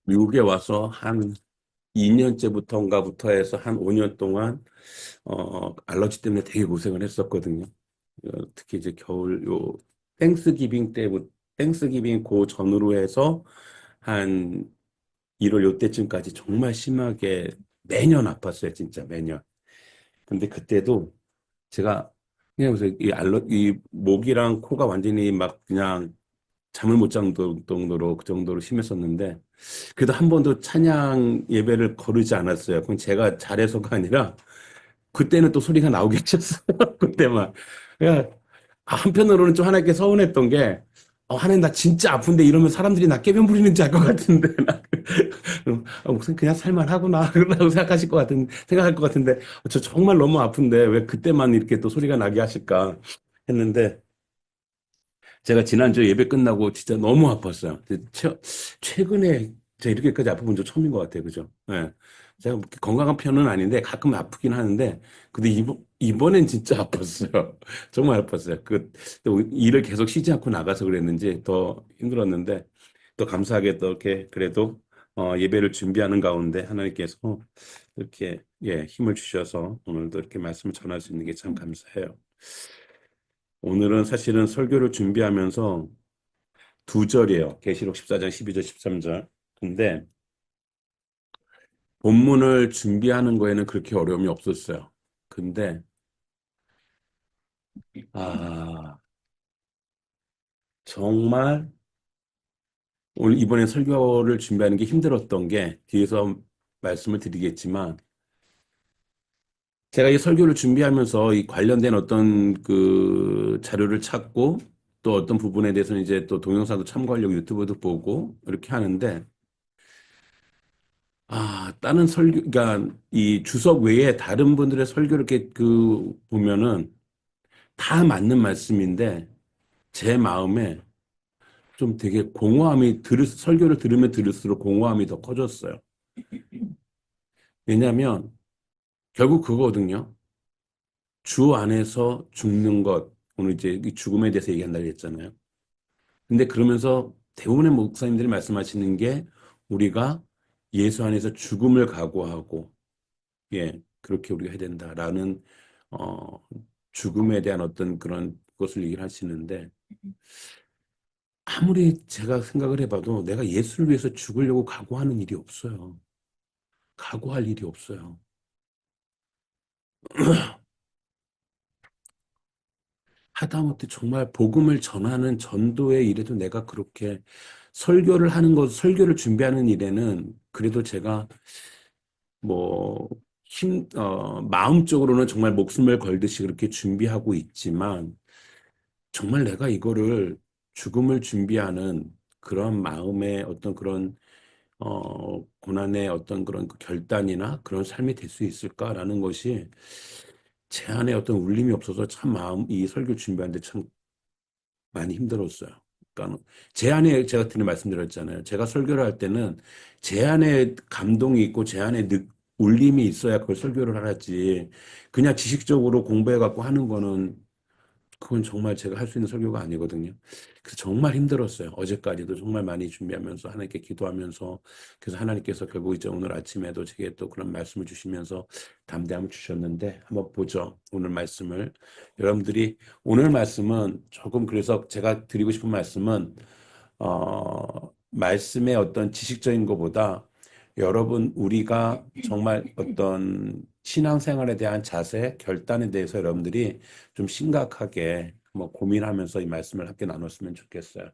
미국에 와서 한 2년째부터인가부터 해서 한 5년 동안 알러지 때문에 되게 고생을 했었거든요. 특히 이제 겨울 땡스기빙 때부터 땡스기빙 그 전후로 해서 한 1월 요때쯤까지 정말 심하게 매년 아팠어요, 진짜 매년. 근데 그때도 제가 그냥 무슨 이 목이랑 코가 완전히 막 그냥 잠을 못 자는 정도로 그 정도로 심했었는데 그래도 한 번도 찬양 예배를 거르지 않았어요. 그건 제가 잘해서가 아니라 그때는 또 소리가 나오겠었어요. 그때만. 야, 한편으로는 좀 하나님께 서운했던 게 하나님 나 진짜 아픈데 이러면 사람들이 나 꾀변 부리는지 알 것 같은데 무슨 그냥 살만하구나 라고 생각하실 것 같은 생각할 것 같은데 저 정말 너무 아픈데 왜 그때만 이렇게 또 소리가 나게 하실까 했는데 제가 지난주에 예배 끝나고 진짜 너무 아팠어요. 최근에 제가 이렇게까지 아파본 적 처음인 것 같아요. 그죠? 예. 제가 건강한 편은 아닌데 가끔 아프긴 하는데, 근데 이번엔 진짜 아팠어요. 정말 아팠어요. 또 일을 계속 쉬지 않고 나가서 그랬는지 더 힘들었는데, 또 감사하게 또 이렇게 그래도 예배를 준비하는 가운데 하나님께서 이렇게 예, 힘을 주셔서 오늘도 이렇게 말씀을 전할 수 있는 게 참 감사해요. 오늘은 사실은 설교를 준비하면서 두 절이에요. 계시록 14장 12절 13절. 근데 본문을 준비하는 거에는 그렇게 어려움이 없었어요. 근데 아 정말 오늘 이번에 설교를 준비하는 게 힘들었던 게 뒤에서 말씀을 드리겠지만 제가 이 설교를 준비하면서 이 관련된 어떤 그 자료를 찾고 또 어떤 부분에 대해서는 이제 또 동영상도 참고하려고 유튜브도 보고 이렇게 하는데 다른 설교, 그러니까 이 주석 외에 다른 분들의 설교를 이렇게 보면은 다 맞는 말씀인데 제 마음에 좀 되게 설교를 들으면 들을수록 공허함이 더 커졌어요. 왜냐하면 결국 그거거든요. 주 안에서 죽는 것, 오늘 이제 이 죽음에 대해서 얘기한다고 했잖아요. 근데 그러면서 대부분의 목사님들이 말씀하시는 게 우리가 예수 안에서 죽음을 각오하고 예, 그렇게 우리가 해야 된다라는, 어, 죽음에 대한 어떤 그런 것을 얘기를 하시는데, 아무리 제가 생각을 해봐도 내가 예수를 위해서 죽으려고 각오하는 일이 없어요. 각오할 일이 없어요. 하다못해 정말 복음을 전하는 전도의 일에도 내가 그렇게 설교를 준비하는 일에는 그래도 제가 뭐, 마음적으로는 정말 목숨을 걸듯이 그렇게 준비하고 있지만, 정말 내가 이거를 죽음을 준비하는 그런 마음의 어떤 그런 고난의 어떤 그런 그 결단이나 그런 삶이 될 수 있을까라는 것이 제 안에 어떤 울림이 없어서 참 이 설교 준비하는데 참 많이 힘들었어요. 그러니까 제 안에 제가 드린 말씀드렸잖아요. 제가 설교를 할 때는 제 안에 감동이 있고 제 안에 울림이 있어야 그걸 설교를 하지. 그냥 지식적으로 공부해 갖고 하는 거는 그건 정말 제가 할 수 있는 설교가 아니거든요. 그래서 정말 힘들었어요. 어제까지도 정말 많이 준비하면서 하나님께 기도하면서 그래서 하나님께서 결국 이제 오늘 아침에도 제게 또 그런 말씀을 주시면서 담대함을 주셨는데 한번 보죠. 오늘 말씀을 여러분들이 오늘 말씀은 조금 그래서 제가 드리고 싶은 말씀은 말씀의 어떤 지식적인 것보다 여러분 우리가 정말 어떤 신앙생활에 대한 자세, 결단에 대해서 여러분들이 좀 심각하게 뭐 고민하면서 이 말씀을 함께 나눴으면 좋겠어요.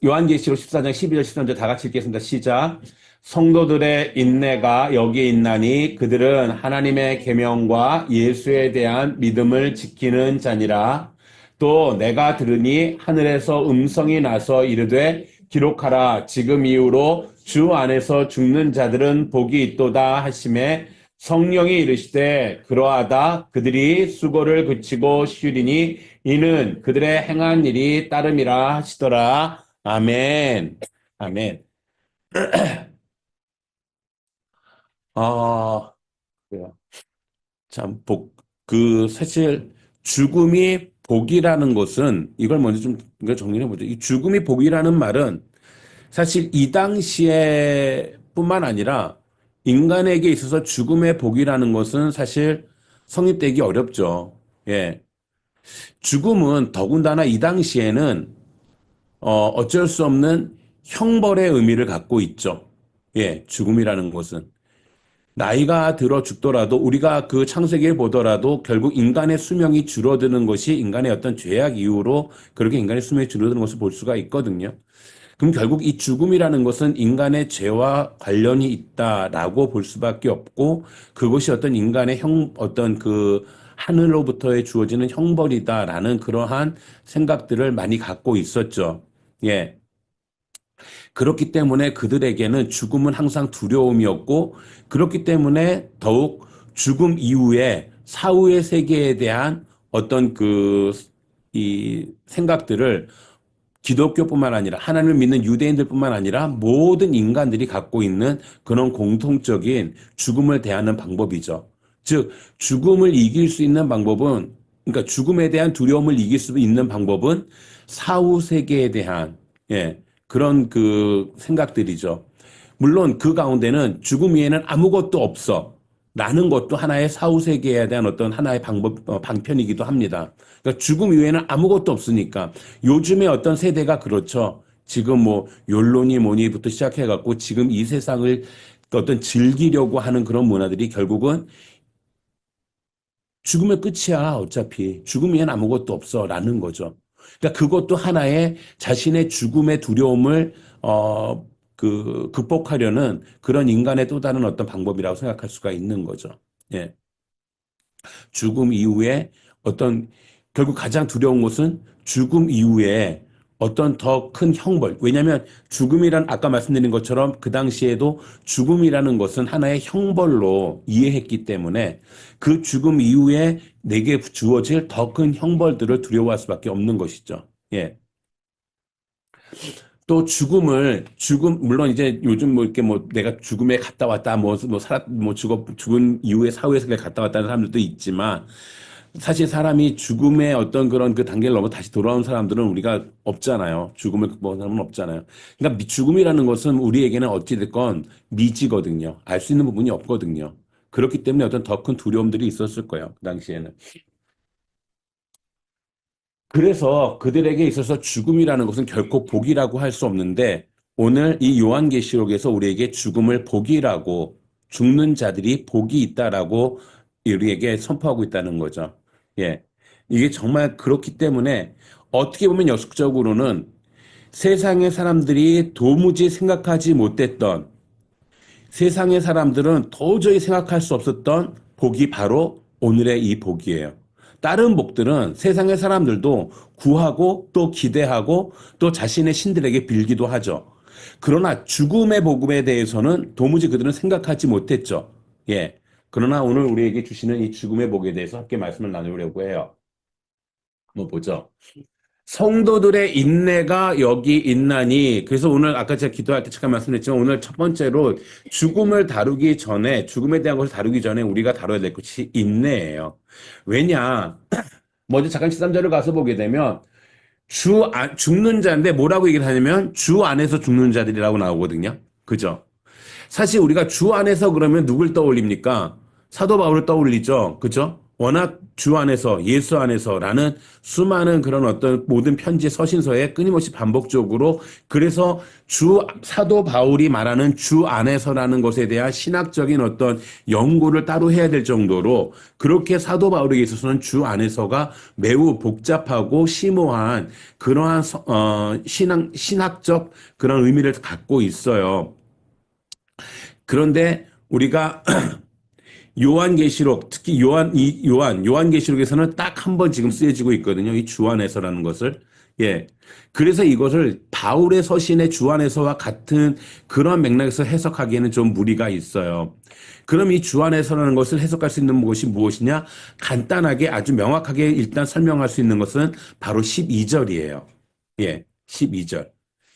요한계시록 14장 12절 13절 다 같이 읽겠습니다. 시작. 성도들의 인내가 여기에 있나니 그들은 하나님의 계명과 예수에 대한 믿음을 지키는 자니라. 또 내가 들으니 하늘에서 음성이 나서 이르되 기록하라. 지금 이후로 주 안에서 죽는 자들은 복이 있도다 하시매 성령이 이르시되 그러하다 그들이 수고를 그치고 쉬리니 이는 그들의 행한 일이 따름이라 하시더라. 아멘. 아멘. 아, 그래요. 참, 사실, 죽음이 복이라는 것은, 이걸 먼저 좀 이걸 정리해 보죠. 이 죽음이 복이라는 말은 사실 이 당시에 뿐만 아니라 인간에게 있어서 죽음의 복이라는 것은 사실 성립되기 어렵죠. 예. 죽음은 더군다나 이 당시에는 어쩔 수 없는 형벌의 의미를 갖고 있죠. 예, 죽음이라는 것은. 나이가 들어 죽더라도 우리가 그 창세기를 보더라도 결국 인간의 수명이 줄어드는 것이 인간의 어떤 죄악 이후로 그렇게 인간의 수명이 줄어드는 것을 볼 수가 있거든요. 그럼 결국 이 죽음이라는 것은 인간의 죄와 관련이 있다라고 볼 수밖에 없고 그것이 어떤 인간의 어떤 그 하늘로부터의 주어지는 형벌이다라는 그러한 생각들을 많이 갖고 있었죠. 예. 그렇기 때문에 그들에게는 죽음은 항상 두려움이었고 그렇기 때문에 더욱 죽음 이후에 사후의 세계에 대한 어떤 이 생각들을 기독교뿐만 아니라 하나님을 믿는 유대인들뿐만 아니라 모든 인간들이 갖고 있는 그런 공통적인 죽음을 대하는 방법이죠. 즉 죽음을 이길 수 있는 방법은 그러니까 죽음에 대한 두려움을 이길 수 있는 방법은 사후 세계에 대한 그런 그 생각들이죠. 물론 그 가운데는 죽음 위에는 아무것도 없어. 라는 것도 하나의 사후 세계에 대한 어떤 하나의 방편이기도 합니다. 그러니까 죽음 이외에는 아무것도 없으니까 요즘에 어떤 세대가 그렇죠. 지금 뭐 욜로니 뭐니부터 시작해갖고 지금 이 세상을 어떤 즐기려고 하는 그런 문화들이 결국은 죽으면 끝이야. 어차피 죽음 이외에는 아무것도 없어라는 거죠. 그러니까 그것도 하나의 자신의 죽음의 두려움을 극복하려는 그런 인간의 또 다른 어떤 방법이라고 생각할 수가 있는 거죠. 예. 죽음 이후에 어떤 결국 가장 두려운 것은 죽음 이후에 어떤 더 큰 형벌. 왜냐하면 죽음이란 아까 말씀드린 것처럼 그 당시에도 죽음이라는 것은 하나의 형벌로 이해했기 때문에 그 죽음 이후에 내게 주어질 더 큰 형벌들을 두려워할 수밖에 없는 것이죠. 예. 또 물론 이제 요즘 뭐 이렇게 뭐 내가 죽음에 갔다 왔다, 죽은 이후에 사후의 세계에 갔다 왔다는 사람들도 있지만 사실 사람이 죽음의 어떤 그런 그 단계를 넘어 다시 돌아온 사람들은 우리가 없잖아요. 죽음을 극복한 사람은 없잖아요. 그러니까 죽음이라는 것은 우리에게는 어찌됐건 미지거든요. 알 수 있는 부분이 없거든요. 그렇기 때문에 어떤 더 큰 두려움들이 있었을 거예요. 그 당시에는. 그래서 그들에게 있어서 죽음이라는 것은 결코 복이라고 할 수 없는데 오늘 이 요한계시록에서 우리에게 죽음을 복이라고 죽는 자들이 복이 있다라고 우리에게 선포하고 있다는 거죠. 예. 이게 정말 그렇기 때문에 어떻게 보면 역설적으로는 세상의 사람들이 도무지 생각하지 못했던 세상의 사람들은 도저히 생각할 수 없었던 복이 바로 오늘의 이 복이에요. 다른 복들은 세상의 사람들도 구하고 또 기대하고 또 자신의 신들에게 빌기도 하죠. 그러나 죽음의 복음에 대해서는 도무지 그들은 생각하지 못했죠. 예. 그러나 오늘 우리에게 주시는 이 죽음의 복에 대해서 함께 말씀을 나누려고 해요. 한번 보죠. 성도들의 인내가 여기 있나니. 그래서 오늘 아까 제가 기도할 때 잠깐 말씀드렸지만 오늘 첫 번째로 죽음에 대한 것을 다루기 전에 우리가 다뤄야 될 것이 인내예요. 왜냐? 먼저 잠깐 13절을 가서 보게 되면 죽는 자인데 뭐라고 얘기를 하냐면 주 안에서 죽는 자들이라고 나오거든요. 그죠? 사실 우리가 주 안에서 그러면 누굴 떠올립니까? 사도 바울을 떠올리죠. 그죠? 워낙 주 안에서, 예수 안에서라는 수많은 그런 어떤 모든 편지 서신서에 끊임없이 반복적으로 그래서 사도 바울이 말하는 주 안에서라는 것에 대한 신학적인 어떤 연구를 따로 해야 될 정도로 그렇게 사도 바울에게 있어서는 주 안에서가 매우 복잡하고 심오한 그러한 신학적 그런 의미를 갖고 있어요. 그런데 우리가 요한계시록 특히 요한계시록에서는 딱 한 번 지금 쓰여지고 있거든요. 이 주안에서라는 것을. 예. 그래서 이것을 바울의 서신의 주안에서와 같은 그런 맥락에서 해석하기에는 좀 무리가 있어요. 그럼 이 주안에서라는 것을 해석할 수 있는 것이 무엇이냐? 간단하게 아주 명확하게 일단 설명할 수 있는 것은 바로 12절이에요. 예. 12절.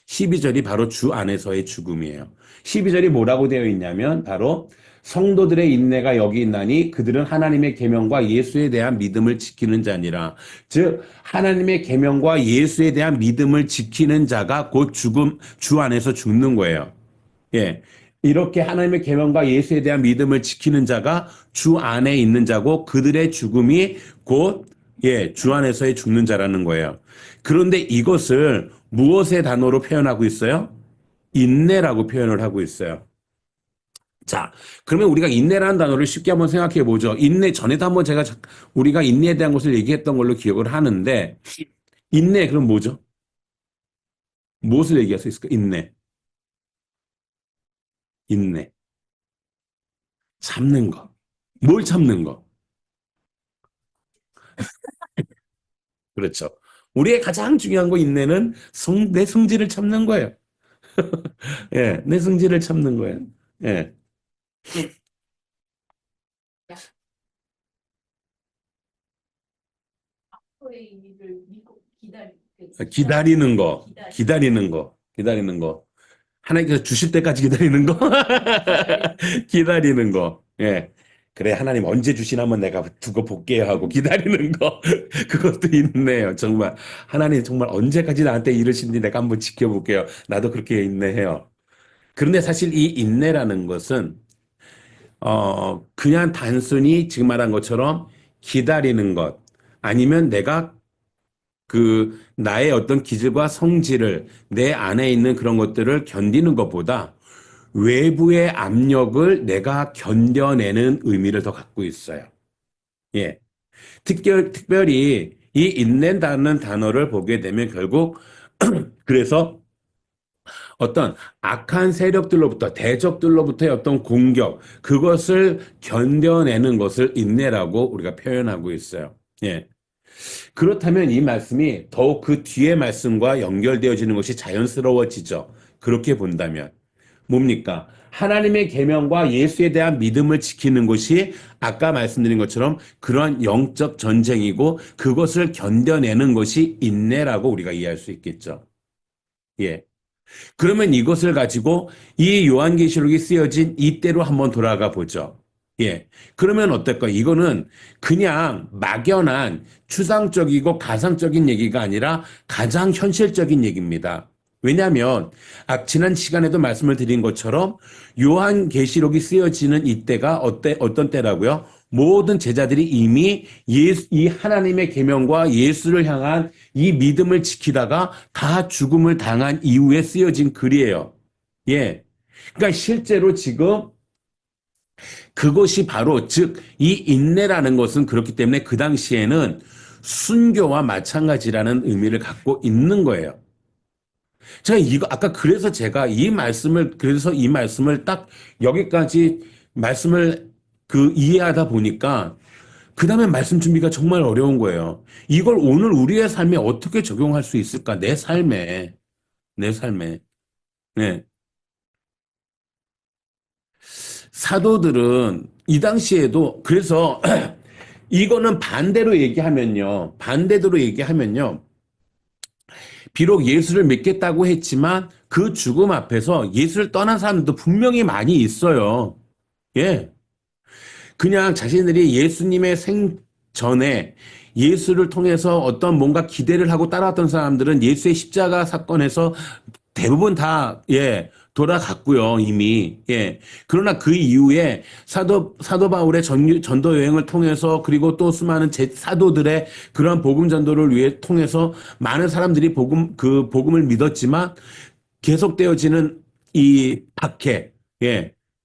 12절이 바로 주 안에서의 죽음이에요. 12절이 뭐라고 되어 있냐면 바로 성도들의 인내가 여기 있나니 그들은 하나님의 계명과 예수에 대한 믿음을 지키는 자니라. 즉 하나님의 계명과 예수에 대한 믿음을 지키는 자가 곧 주 안에서 죽는 거예요. 예. 이렇게 하나님의 계명과 예수에 대한 믿음을 지키는 자가 주 안에 있는 자고 그들의 죽음이 곧 주 안에서의 죽는 자라는 거예요. 그런데 이것을 무엇의 단어로 표현하고 있어요? 인내라고 표현을 하고 있어요. 자, 그러면 우리가 인내라는 단어를 쉽게 한번 생각해 보죠. 인내 전에도 한번 제가 우리가 인내에 대한 것을 얘기했던 걸로 기억을 하는데 인내 그럼 뭐죠? 무엇을 얘기할 수 있을까? 인내. 참는 거. 뭘 참는 거? 그렇죠. 우리의 가장 중요한 거 인내는 내 성질을 참는 거예요. 예, 내 성질을 참는 거예요. 예, 기다리는 거. 하나님께서 주실 때까지 기다리는 거. 기다리는 거. 예. 그래, 하나님 언제 주시나 한번 내가 두고 볼게요 하고 기다리는 거. 그것도 있네요. 정말. 하나님 정말 언제까지 나한테 이러시는지 내가 한번 지켜볼게요. 나도 그렇게 인내해요. 그런데 사실 이 인내라는 것은, 그냥 단순히 지금 말한 것처럼 기다리는 것, 아니면 내가 나의 어떤 기질과 성질을 내 안에 있는 그런 것들을 견디는 것보다 외부의 압력을 내가 견뎌내는 의미를 더 갖고 있어요. 예. 특별히 이 인낸다는 단어를 보게 되면 결국 그래서 어떤 악한 세력들로부터 대적들로부터의 어떤 공격 그것을 견뎌내는 것을 인내라고 우리가 표현하고 있어요. 예. 그렇다면 이 말씀이 더욱 그 뒤의 말씀과 연결되어지는 것이 자연스러워지죠. 그렇게 본다면 뭡니까? 하나님의 계명과 예수에 대한 믿음을 지키는 것이 아까 말씀드린 것처럼 그러한 영적 전쟁이고 그것을 견뎌내는 것이 인내라고 우리가 이해할 수 있겠죠. 예. 그러면 이것을 가지고 이 요한계시록이 쓰여진 이때로 한번 돌아가 보죠. 예. 그러면 어떨까? 이거는 그냥 막연한 추상적이고 가상적인 얘기가 아니라 가장 현실적인 얘기입니다. 왜냐하면 지난 시간에도 말씀을 드린 것처럼 요한계시록이 쓰여지는 이때가 어떤 때라고요? 모든 제자들이 이미 이 하나님의 계명과 예수를 향한 이 믿음을 지키다가 다 죽음을 당한 이후에 쓰여진 글이에요. 예. 그러니까 실제로 지금 그것이 바로 즉 이 인내라는 것은 그렇기 때문에 그 당시에는 순교와 마찬가지라는 의미를 갖고 있는 거예요. 제가 이거 아까 그래서 제가 이 말씀을 딱 여기까지 말씀을 이해하다 보니까 그 다음에 말씀 준비가 정말 어려운 거예요. 이걸 오늘 우리의 삶에 어떻게 적용할 수 있을까? 내 삶에. 네. 사도들은 이 당시에도 그래서 이거는 반대로 얘기하면요. 비록 예수를 믿겠다고 했지만 그 죽음 앞에서 예수를 떠난 사람들도 분명히 많이 있어요. 예. 그냥 자신들이 예수님의 생전에 예수를 통해서 어떤 뭔가 기대를 하고 따라왔던 사람들은 예수의 십자가 사건에서 대부분 다, 돌아갔고요, 이미. 예. 그러나 그 이후에 사도 바울의 전도 여행을 통해서 그리고 또 수많은 사도들의 그러한 복음 전도를 위해 통해서 많은 사람들이 복음을 믿었지만 계속되어지는 이 박해,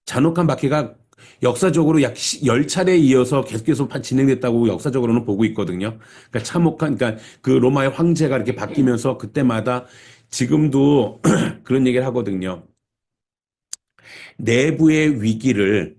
잔혹한 박해가 역사적으로 약 10차례에 이어서 계속 진행됐다고 역사적으로는 보고 있거든요. 그러니까 그러니까 그 로마의 황제가 이렇게 바뀌면서 그때마다 지금도 그런 얘기를 하거든요. 내부의 위기를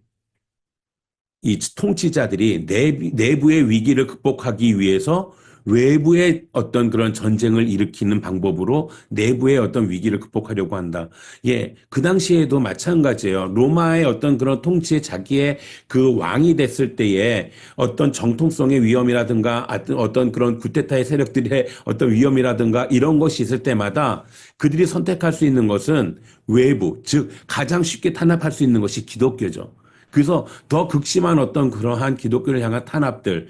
이 통치자들이 내부의 위기를 극복하기 위해서 외부의 어떤 그런 전쟁을 일으키는 방법으로 내부의 어떤 위기를 극복하려고 한다. 예, 그 당시에도 마찬가지예요. 로마의 어떤 그런 통치에 자기의 그 왕이 됐을 때에 어떤 정통성의 위험이라든가 어떤 그런 구테타의 세력들의 어떤 위험이라든가 이런 것이 있을 때마다 그들이 선택할 수 있는 것은 외부, 즉 가장 쉽게 탄압할 수 있는 것이 기독교죠. 그래서 더 극심한 어떤 그러한 기독교를 향한 탄압들,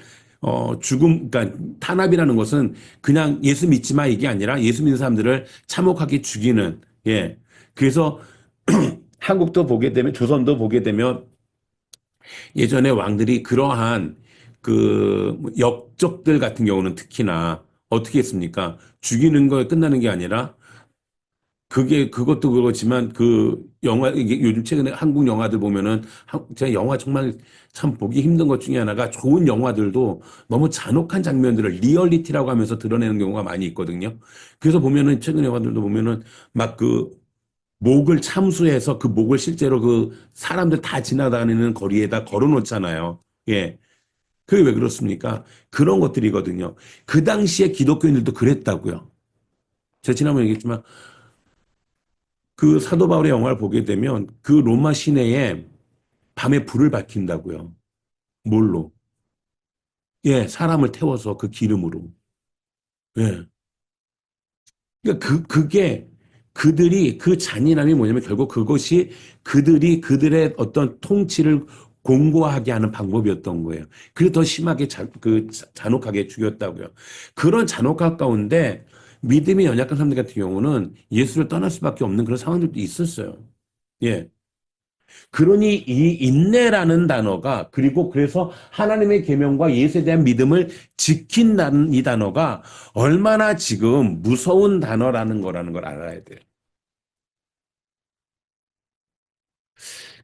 죽음, 그러니까 탄압이라는 것은 그냥 예수 믿지 마 이게 아니라 예수 믿는 사람들을 참혹하게 죽이는, 예. 그래서 한국도 보게 되면, 조선도 보게 되면 예전에 왕들이 그러한 그 역적들 같은 경우는 특히나 어떻게 했습니까? 죽이는 거에 끝나는 게 아니라 그것도 그렇지만 그 영화 이게 요즘 최근에 한국 영화들 보면은 제가 영화 정말 참 보기 힘든 것 중에 하나가 좋은 영화들도 너무 잔혹한 장면들을 리얼리티라고 하면서 드러내는 경우가 많이 있거든요. 그래서 보면은 최근 영화들도 보면은 막 그 목을 참수해서 그 목을 실제로 그 사람들 다 지나다니는 거리에다 걸어 놓잖아요. 예. 그게 왜 그렇습니까? 그런 것들이거든요. 그 당시에 기독교인들도 그랬다고요. 제가 지난번에 얘기했지만 그 사도 바울의 영화를 보게 되면 그 로마 시내에 밤에 불을 밝힌다고요. 뭘로? 예, 사람을 태워서 그 기름으로. 예. 그러니까 그게 그들이 그 잔인함이 뭐냐면 결국 그것이 그들이 그들의 어떤 통치를 공고하게 하는 방법이었던 거예요. 그래서 더 심하게 잔혹하게 죽였다고요. 그런 잔혹한 가운데 믿음이 연약한 사람들 같은 경우는 예수를 떠날 수밖에 없는 그런 상황들도 있었어요. 예. 그러니 이 인내라는 단어가 그리고 그래서 하나님의 계명과 예수에 대한 믿음을 지킨다는 이 단어가 얼마나 지금 무서운 단어라는 거라는 걸 알아야 돼요.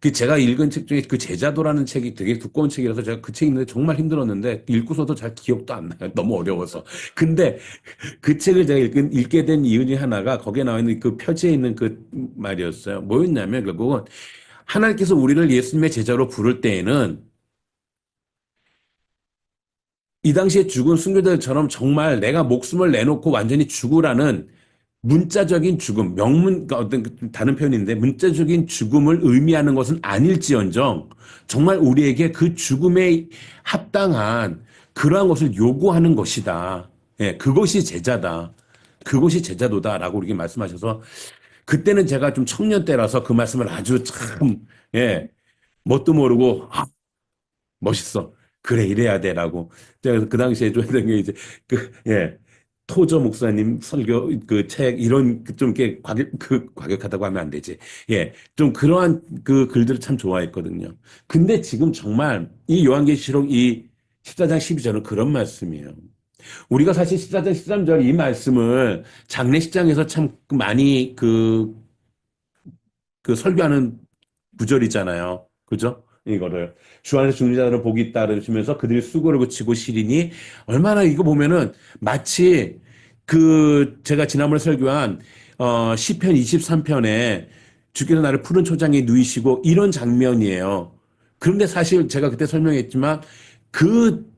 그 제가 읽은 책 중에 그 제자도라는 책이 되게 두꺼운 책이라서 제가 그 책 읽는데 정말 힘들었는데 읽고서도 잘 기억도 안 나요. 너무 어려워서. 근데 그 책을 제가 읽게 된 이유 중에 하나가 거기에 나와 있는 그 표지에 있는 그 말이었어요. 뭐였냐면 결국은 하나님께서 우리를 예수님의 제자로 부를 때에는 이 당시에 죽은 순교자들처럼 정말 내가 목숨을 내놓고 완전히 죽으라는 문자적인 죽음, 그러니까 어떤 다른 표현인데 문자적인 죽음을 의미하는 것은 아닐지언정 정말 우리에게 그 죽음에 합당한 그러한 것을 요구하는 것이다. 예, 그것이 제자다. 그것이 제자도다라고 우리에게 말씀하셔서 그때는 제가 좀 청년 때라서 그 말씀을 아주 참, 예, 뭣도 모르고 멋있어. 그래, 이래야 돼라고. 제가 그 당시에 좀 했던 게 이제 예. 토저 목사님 설교 그 책 이런 좀 이렇게 과격하다고 하면 안 되지. 예. 좀 그러한 그 글들을 참 좋아했거든요. 근데 지금 정말 이 요한계시록 이 14장 12절은 그런 말씀이에요. 우리가 사실 14장 13절 이 말씀을 장례식장에서 참 많이 그 설교하는 구절이잖아요. 그죠? 이거를 주 안에서 죽는 자들은 복이 있다 그러시면서 그들이 수고를 그치고 시리니 얼마나 이거 보면은 마치 그 제가 지난번에 설교한 시편 23편에 주께서 나를 푸른 초장에 누이시고 이런 장면이에요. 그런데 사실 제가 그때 설명했지만 그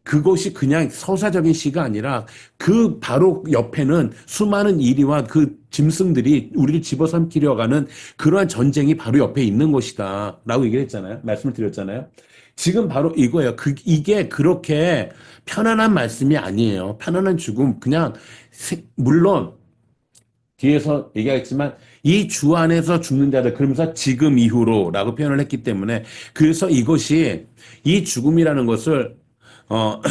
그것이 그냥 서사적인 시가 아니라 그 바로 옆에는 수많은 이리와 그 짐승들이 우리를 집어삼키려 가는 그러한 전쟁이 바로 옆에 있는 것이다. 라고 얘기를 했잖아요. 말씀을 드렸잖아요. 지금 바로 이거예요. 이게 그렇게 편안한 말씀이 아니에요. 편안한 죽음. 그냥, 물론, 뒤에서 얘기하겠지만, 이 주 안에서 죽는 자들, 그러면서 지금 이후로 라고 표현을 했기 때문에, 그래서 이것이, 이 죽음이라는 것을, 어,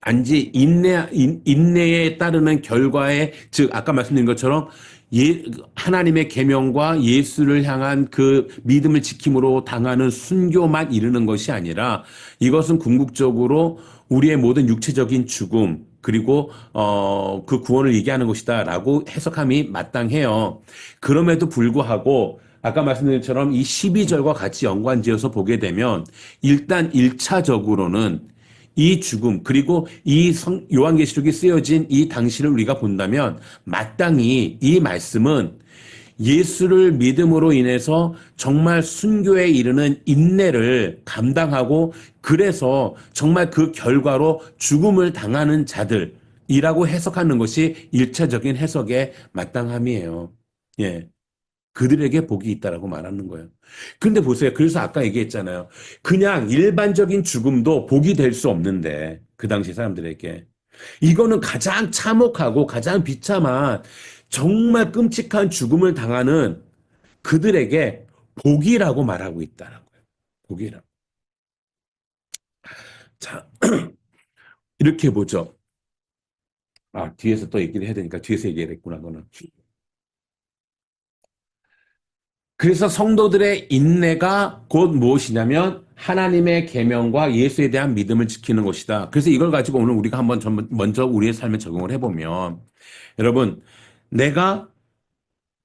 단지 인내에 따르는 결과에, 즉, 아까 말씀드린 것처럼 하나님의 계명과 예수를 향한 그 믿음을 지킴으로 당하는 순교만 이르는 것이 아니라 이것은 궁극적으로 우리의 모든 육체적인 죽음, 그리고, 그 구원을 얘기하는 것이다라고 해석함이 마땅해요. 그럼에도 불구하고 아까 말씀드린 것처럼 이 12절과 같이 연관지어서 보게 되면 일단 1차적으로는 이 죽음 그리고 이 요한계시록이 쓰여진 이 당시를 우리가 본다면 마땅히 이 말씀은 예수를 믿음으로 인해서 정말 순교에 이르는 인내를 감당하고 그래서 정말 그 결과로 죽음을 당하는 자들이라고 해석하는 것이 일차적인 해석의 마땅함이에요. 예. 그들에게 복이 있다라고 말하는 거예요. 근데 보세요. 그래서 아까 얘기했잖아요. 그냥 일반적인 죽음도 복이 될 수 없는데, 그 당시 사람들에게. 이거는 가장 참혹하고 가장 비참한 정말 끔찍한 죽음을 당하는 그들에게 복이라고 말하고 있다는 거예요. 복이라. 자, 이렇게 보죠. 아, 뒤에서 또 얘기를 해야 되니까 뒤에서 얘기해야 겠구나, 그거는. 그래서 성도들의 인내가 곧 무엇이냐면 하나님의 계명과 예수에 대한 믿음을 지키는 것이다. 그래서 이걸 가지고 오늘 우리가 한번 먼저 우리의 삶에 적용을 해보면 여러분, 내가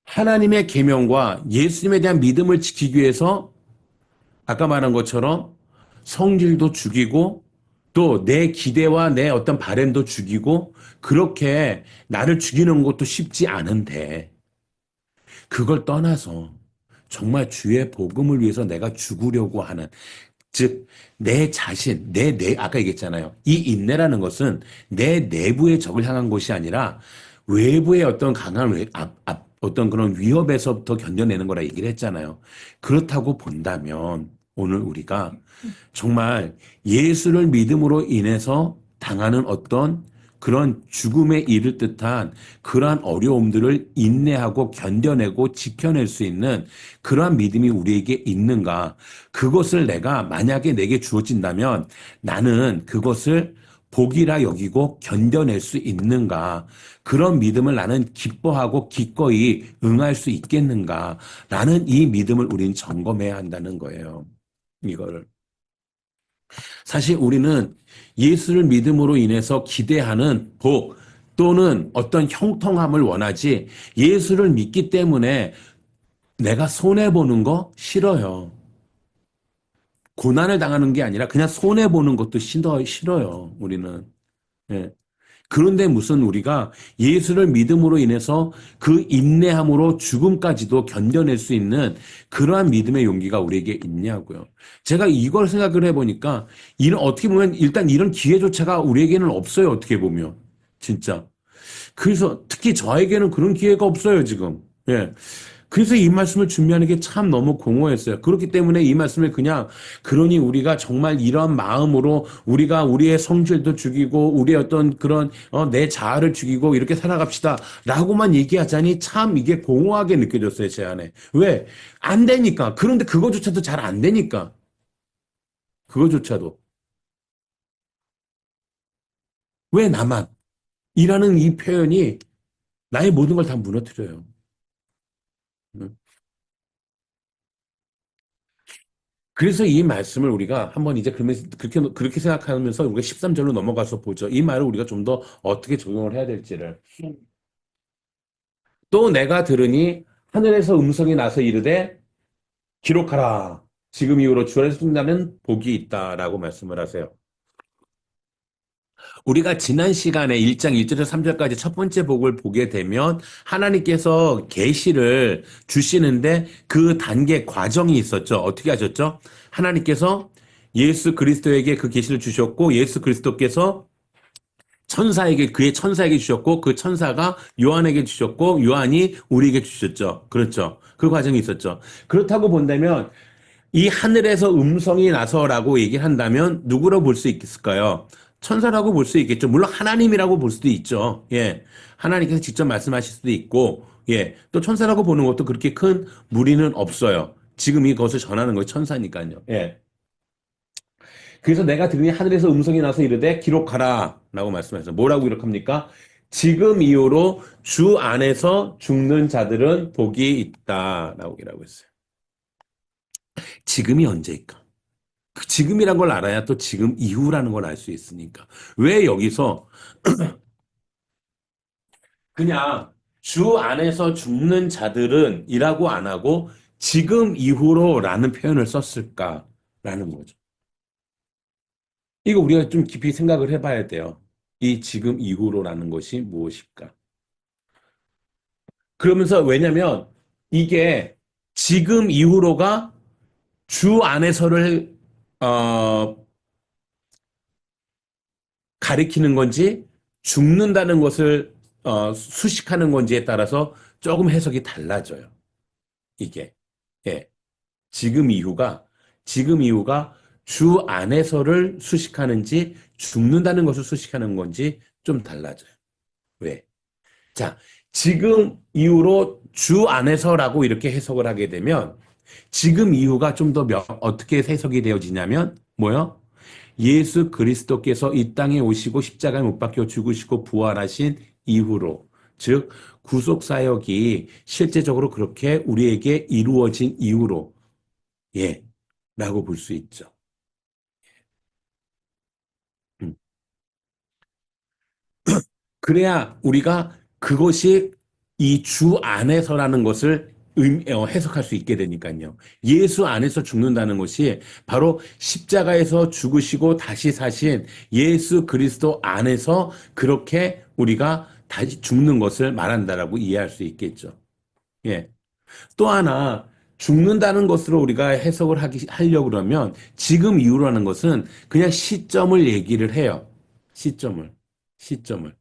하나님의 계명과 예수님에 대한 믿음을 지키기 위해서 아까 말한 것처럼 성질도 죽이고 또 내 기대와 내 어떤 바램도 죽이고 그렇게 나를 죽이는 것도 쉽지 않은데 그걸 떠나서 정말 주의 복음을 위해서 내가 죽으려고 하는 즉, 내 자신, 아까 얘기했잖아요. 이 인내라는 것은 내 내부의 적을 향한 것이 아니라 외부의 어떤 강한 어떤 그런 위협에서부터 견뎌내는 거라 얘기를 했잖아요. 그렇다고 본다면 오늘 우리가 정말 예수를 믿음으로 인해서 당하는 어떤 그런 죽음에 이를 듯한 그러한 어려움들을 인내하고 견뎌내고 지켜낼 수 있는 그러한 믿음이 우리에게 있는가? 그것을 내가 만약에 내게 주어진다면 나는 그것을 복이라 여기고 견뎌낼 수 있는가? 그런 믿음을 나는 기뻐하고 기꺼이 응할 수 있겠는가? 라는 이 믿음을 우리는 점검해야 한다는 거예요. 이거를. 사실 우리는 예수를 믿음으로 인해서 기대하는 복 또는 어떤 형통함을 원하지 예수를 믿기 때문에 내가 손해보는 거 싫어요. 고난을 당하는 게 아니라 그냥 손해보는 것도 싫어요. 우리는. 예. 그런데 무슨 우리가 예수를 믿음으로 인해서 그 인내함으로 죽음까지도 견뎌낼 수 있는 그러한 믿음의 용기가 우리에게 있냐고요. 제가 이걸 생각을 해보니까 이런 어떻게 보면 일단 이런 기회조차가 우리에게는 없어요. 어떻게 보면 진짜. 그래서 특히 저에게는 그런 기회가 없어요. 지금. 예. 그래서 이 말씀을 준비하는 게 참 너무 공허했어요. 그렇기 때문에 이 말씀을 그냥 그러니 우리가 정말 이런 마음으로 우리가 우리의 성질도 죽이고 우리의 어떤 그런 내 자아를 죽이고 이렇게 살아갑시다라고만 얘기하자니 참 이게 공허하게 느껴졌어요. 제 안에. 왜? 안 되니까. 그런데 그거조차도 잘 안 되니까. 그거조차도. 왜 나만? 이라는 이 표현이 나의 모든 걸 다 무너뜨려요. 음. 그래서 이 말씀을 우리가 한번 이제 그러면 그렇게 생각하면서 우리가 13절로 넘어가서 보죠. 이 말을 우리가 좀 더 어떻게 적용을 해야 될지를. 또 내가 들으니 하늘에서 음성이 나서 이르되 기록하라. 지금 이후로 주를 숨나는 복이 있다라고 말씀을 하세요. 우리가 지난 시간에 1장 1절에서 3절까지 첫 번째 복을 보게 되면 하나님께서 계시를 주시는데 그 단계 과정이 있었죠. 어떻게 하셨죠? 하나님께서 예수 그리스도에게 그 계시를 주셨고 예수 그리스도께서 그의 천사에게 주셨고 그 천사가 요한에게 주셨고 요한이 우리에게 주셨죠. 그렇죠. 그 과정이 있었죠. 그렇다고 본다면 이 하늘에서 음성이 나서라고 얘기를 한다면 누구로 볼 수 있을까요? 천사라고 볼 수 있겠죠. 물론 하나님이라고 볼 수도 있죠. 예. 하나님께서 직접 말씀하실 수도 있고, 예. 또 천사라고 보는 것도 그렇게 큰 무리는 없어요. 지금 이것을 전하는 것이 천사니까요. 예. 그래서 내가 들으니 하늘에서 음성이 나서 이르되 기록하라 라고 말씀하셨어요. 뭐라고 기록합니까? 지금 이후로 주 안에서 죽는 자들은 복이 있다 라고 기록하고 있어요. 지금이 언제일까? 그 지금이란 걸 알아야 또 지금 이후라는 걸 알 수 있으니까. 왜 여기서 그냥 주 안에서 죽는 자들은 이라고 안 하고 지금 이후로라는 표현을 썼을까라는 거죠. 이거 우리가 좀 깊이 생각을 해봐야 돼요. 이 지금 이후로라는 것이 무엇일까? 그러면서 왜냐면 이게 지금 이후로가 주 안에서를 어, 가리키는 건지 죽는다는 것을 수식하는 건지에 따라서 조금 해석이 달라져요. 이게. 예. 지금 이후가 지금 이후가 주 안에서를 수식하는지 죽는다는 것을 수식하는 건지 좀 달라져요. 왜? 자, 지금 이후로 주 안에서라고 이렇게 해석을 하게 되면 지금 이후가 좀 더 어떻게 해석이 되어지냐면 뭐요? 예수 그리스도께서 이 땅에 오시고 십자가에 못 박혀 죽으시고 부활하신 이후로, 즉 구속 사역이 실제적으로 그렇게 우리에게 이루어진 이후로, 예, 라고 볼 수 있죠. 음. 그래야 우리가 그것이 이 주 안에서라는 것을 해석할 수 있게 되니까요. 예수 안에서 죽는다는 것이 바로 십자가에서 죽으시고 다시 사신 예수 그리스도 안에서 그렇게 우리가 다시 죽는 것을 말한다라고 이해할 수 있겠죠. 예. 또 하나, 죽는다는 것으로 우리가 해석을 하려고 그러면 지금 이후라는 것은 그냥 시점을 얘기를 해요. 시점을. 시점을.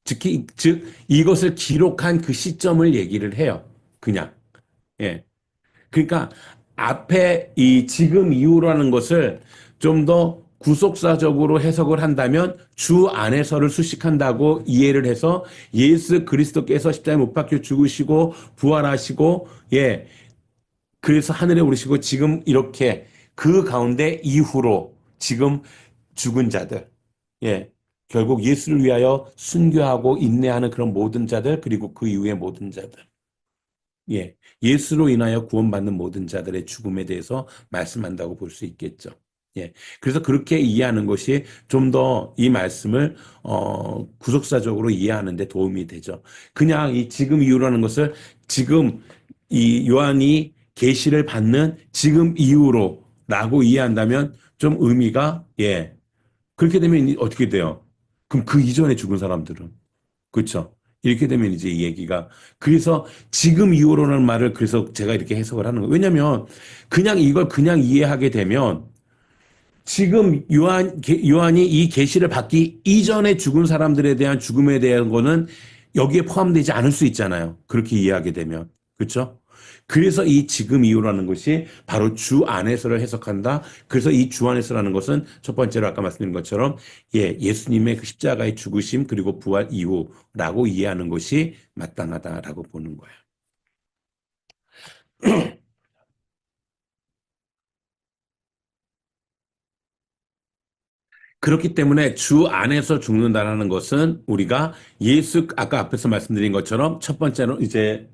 즉, 이것을 기록한 그 시점을 얘기를 해요. 그냥. 예. 그러니까 앞에 이 지금 이후라는 것을 좀 더 구속사적으로 해석을 한다면 주 안에서를 수식한다고 이해를 해서 예수 그리스도께서 십자가에 못 박혀 죽으시고 부활하시고, 예, 그래서 하늘에 오르시고 지금 이렇게 그 가운데 이후로 지금 죽은 자들, 예, 결국 예수를 위하여 순교하고 인내하는 그런 모든 자들, 그리고 그 이후의 모든 자들, 예, 예수로 인하여 구원받는 모든 자들의 죽음에 대해서 말씀한다고 볼 수 있겠죠. 예, 그래서 그렇게 이해하는 것이 좀 더 이 말씀을 구속사적으로 이해하는 데 도움이 되죠. 그냥 이 지금 이후라는 것을 지금 이 요한이 계시를 받는 지금 이후로라고 이해한다면 좀 의미가, 예, 그렇게 되면 어떻게 돼요? 그럼 그 이전에 죽은 사람들은, 그렇죠? 이렇게 되면 이제 이 얘기가, 그래서 지금 이후로라는 말을 그래서 제가 이렇게 해석을 하는 거예요. 왜냐면 그냥 이걸 그냥 이해하게 되면 지금 요한이 이 계시를 받기 이전에 죽은 사람들에 대한 죽음에 대한 거는 여기에 포함되지 않을 수 있잖아요. 그렇게 이해하게 되면. 그렇죠? 그래서 이 지금 이후라는 것이 바로 주 안에서를 해석한다. 그래서 이 주 안에서라는 것은 첫 번째로 아까 말씀드린 것처럼, 예, 예수님의 그 십자가의 죽으심 그리고 부활 이후라고 이해하는 것이 마땅하다라고 보는 거예요. 그렇기 때문에 주 안에서 죽는다라는 것은 우리가 아까 앞에서 말씀드린 것처럼 첫 번째로 이제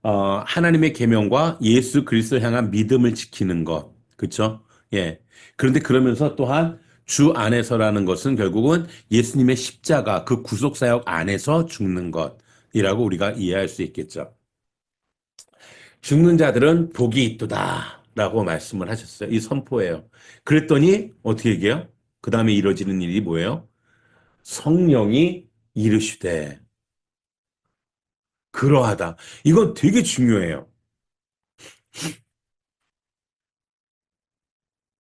하나님의 계명과 예수 그리스도 향한 믿음을 지키는 것. 그렇죠? 예. 그런데 그러면서 또한 주 안에서라는 것은 결국은 예수님의 십자가 그 구속 사역 안에서 죽는 것이라고 우리가 이해할 수 있겠죠. 죽는 자들은 복이 있도다라고 말씀을 하셨어요. 이 선포예요. 그랬더니 어떻게 얘기해요? 그 다음에 이루어지는 일이 뭐예요? 성령이 이르시되 그러하다. 이건 되게 중요해요.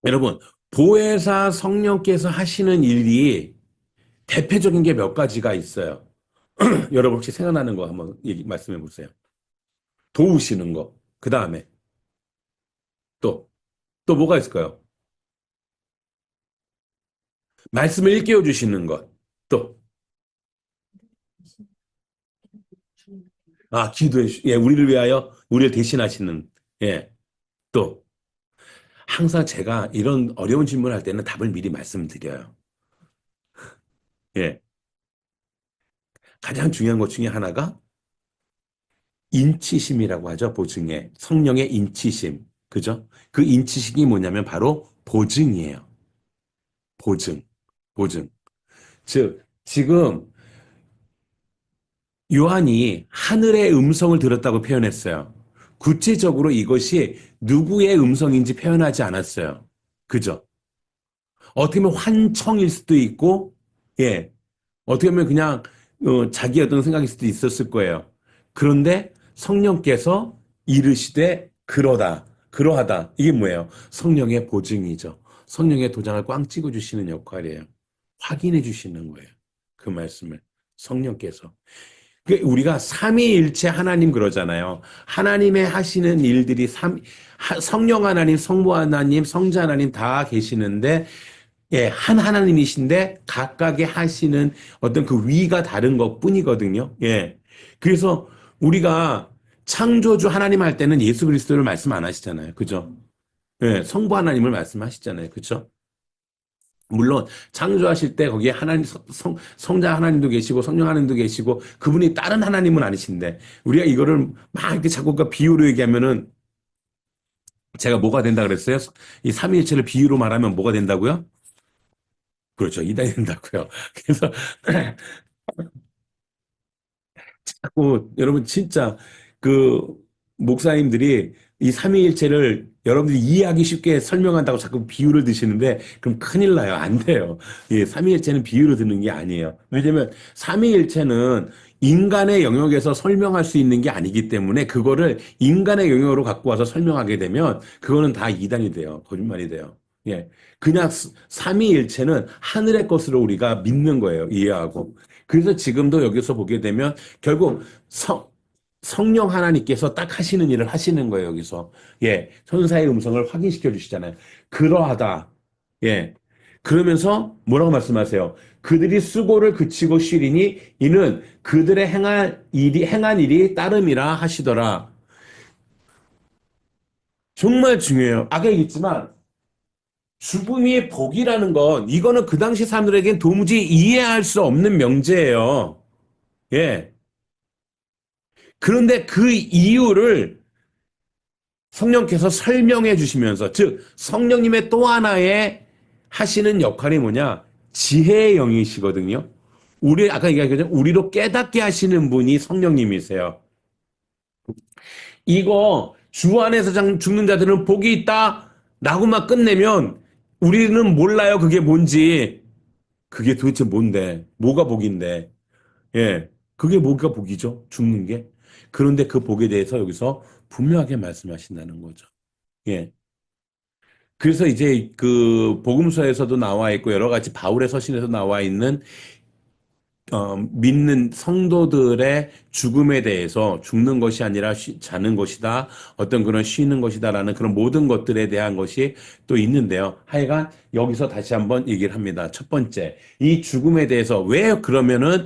여러분, 보혜사 성령께서 하시는 일이 대표적인 게 몇 가지가 있어요. 여러분 혹시 생각나는 거 한번 말씀해 보세요. 도우시는 거. 그 다음에 또 뭐가 있을까요? 말씀을 일깨워 주시는 것. 또, 예, 우리를 위하여 우리를 대신하시는, 예, 또, 항상 제가 이런 어려운 질문을 할 때는 답을 미리 말씀드려요. 예, 가장 중요한 것 중에 하나가 인치심이라고 하죠, 보증에. 성령의 인치심. 그죠? 그 인치심이 뭐냐면 바로 보증이에요. 보증. 보증. 즉, 지금 요한이 하늘의 음성을 들었다고 표현했어요. 구체적으로 이것이 누구의 음성인지 표현하지 않았어요. 그죠? 어떻게 보면 환청일 수도 있고, 예, 어떻게 보면 그냥 자기 어떤 생각일 수도 있었을 거예요. 그런데 성령께서 이르시되 그러하다. 이게 뭐예요? 성령의 보증이죠. 성령의 도장을 꽝 찍어 주시는 역할이에요. 확인해 주시는 거예요. 그 말씀을 성령께서. 우리가 삼위일체 하나님 그러잖아요. 하나님의 하시는 일들이 성령 하나님, 성부 하나님, 성자 하나님 다 계시는데, 예, 한 하나님이신데 각각의 하시는 어떤 그 위가 다른 것 뿐이거든요. 예. 그래서 우리가 창조주 하나님 할 때는 예수 그리스도를 말씀 안 하시잖아요. 그죠? 예, 성부 하나님을 말씀하시잖아요. 그죠? 물론 창조하실 때 거기에 하나님 성자 하나님도 계시고 성령 하나님도 계시고 그분이 다른 하나님은 아니신데 우리가 이거를 막 이렇게 자꾸 그 비유로 얘기하면은 제가 뭐가 된다 그랬어요? 이 삼위일체를 비유로 말하면 뭐가 된다고요? 그렇죠. 이단이 된다고요. 그래서 자꾸 여러분 진짜 그 목사님들이 이 삼위일체를 여러분들이 이해하기 쉽게 설명한다고 자꾸 비유를 드시는데 그럼 큰일 나요. 안 돼요. 예, 삼위일체는 비유로 드는 게 아니에요. 왜냐면 삼위일체는 인간의 영역에서 설명할 수 있는 게 아니기 때문에 그거를 인간의 영역으로 갖고 와서 설명하게 되면 그거는 다 이단이 돼요. 거짓말이 돼요. 예. 그냥 삼위일체는 하늘의 것으로 우리가 믿는 거예요. 이해하고. 그래서 지금도 여기서 보게 되면 결국 성령 하나님께서 딱 하시는 일을 하시는 거예요, 여기서. 예, 천사의 음성을 확인시켜 주시잖아요. 그러하다. 예. 그러면서 뭐라고 말씀하세요? 그들이 수고를 그치고 쉬리니 이는 그들의 행한 일이 따름이라 하시더라. 정말 중요해요. 아까 얘기했지만 죽음이 복이라는 건 이거는 그 당시 사람들에겐 도무지 이해할 수 없는 명제예요. 예. 그런데 그 이유를 성령께서 설명해 주시면서, 즉, 성령님의 또 하나의 하시는 역할이 뭐냐? 지혜의 영이시거든요. 아까 얘기했죠. 우리로 깨닫게 하시는 분이 성령님이세요. 이거 주 안에서 죽는 자들은 복이 있다. 라고만 끝내면 우리는 몰라요. 그게 뭔지. 그게 도대체 뭔데? 뭐가 복인데? 예. 그게 뭐가 복이죠? 죽는 게. 그런데 그 복에 대해서 여기서 분명하게 말씀하신다는 거죠. 예. 그래서 이제 그 복음서에서도 나와 있고 여러 가지 바울의 서신에서 나와 있는 믿는 성도들의 죽음에 대해서 죽는 것이 아니라 자는 것이다. 어떤 그런 쉬는 것이다라는 그런 모든 것들에 대한 것이 또 있는데요. 하여간 여기서 다시 한번 얘기를 합니다. 첫 번째, 이 죽음에 대해서 왜 그러면은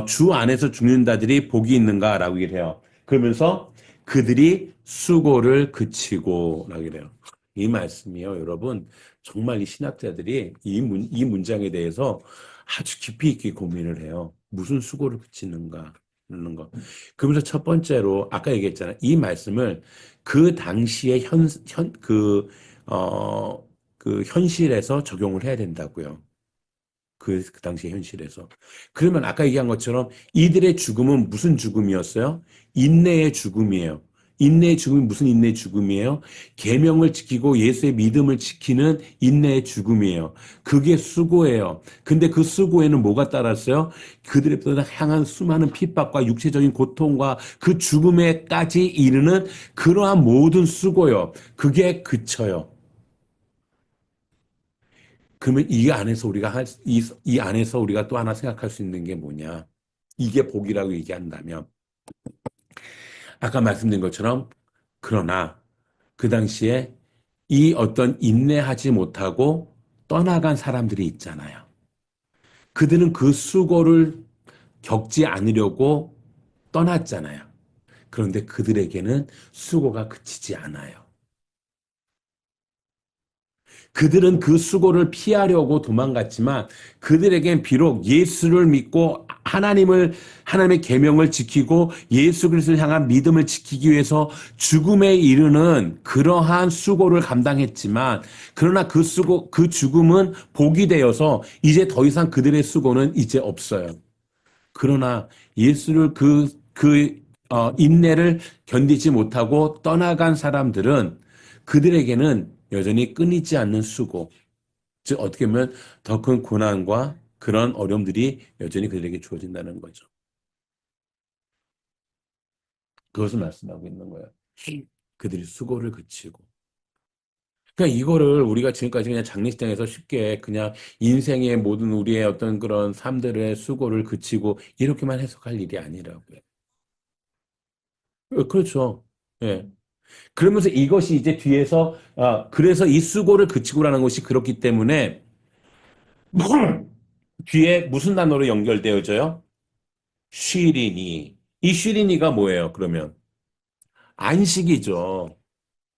주 안에서 죽는다들이 복이 있는가라고 얘기를 해요. 그러면서 그들이 수고를 그치고 라고 그래요. 이 말씀이요, 여러분. 정말 이 신학자들이 이 문장에 대해서 아주 깊이 있게 고민을 해요. 무슨 수고를 그치는가 하는 거. 그러면서 첫 번째로 아까 얘기했잖아요. 이 말씀을 그 당시의 그 현실에서 적용을 해야 된다고요. 그 당시 현실에서. 그러면 아까 얘기한 것처럼 이들의 죽음은 무슨 죽음이었어요? 인내의 죽음이에요. 인내의 죽음이 무슨 인내의 죽음이에요? 계명을 지키고 예수의 믿음을 지키는 인내의 죽음이에요. 그게 수고예요. 근데 그 수고에는 뭐가 따랐어요? 그들의 향한 수많은 핍박과 육체적인 고통과 그 죽음에까지 이르는 그러한 모든 수고요. 그게 그쳐요. 그러면 이 안에서 이 안에서 우리가 또 하나 생각할 수 있는 게 뭐냐? 이게 복이라고 얘기한다면, 아까 말씀드린 것처럼, 그러나 그 당시에 이 어떤 인내하지 못하고 떠나간 사람들이 있잖아요. 그들은 그 수고를 겪지 않으려고 떠났잖아요. 그런데 그들에게는 수고가 그치지 않아요. 그들은 그 수고를 피하려고 도망갔지만 그들에겐 비록 예수를 믿고 하나님의 계명을 지키고 예수 그리스도를 향한 믿음을 지키기 위해서 죽음에 이르는 그러한 수고를 감당했지만 그러나 그 죽음은 복이 되어서 이제 더 이상 그들의 수고는 이제 없어요. 그러나 예수를 인내를 견디지 못하고 떠나간 사람들은 그들에게는 여전히 끊이지 않는 수고, 즉 어떻게 보면 더 큰 고난과 그런 어려움들이 여전히 그들에게 주어진다는 거죠. 그것을 말씀하고 있는 거예요. 그들이 수고를 그치고. 그러니까 이거를 우리가 지금까지 그냥 장례식장에서 쉽게 그냥 인생의 모든 우리의 어떤 그런 삶들의 수고를 그치고 이렇게만 해석할 일이 아니라고요. 그렇죠. 예. 그러면서 이것이 이제 뒤에서, 그래서 이 수고를 그치고라는 것이 그렇기 때문에 뒤에 무슨 단어로 연결되어져요? 쉬리니. 이 쉬리니가 뭐예요, 그러면? 안식이죠.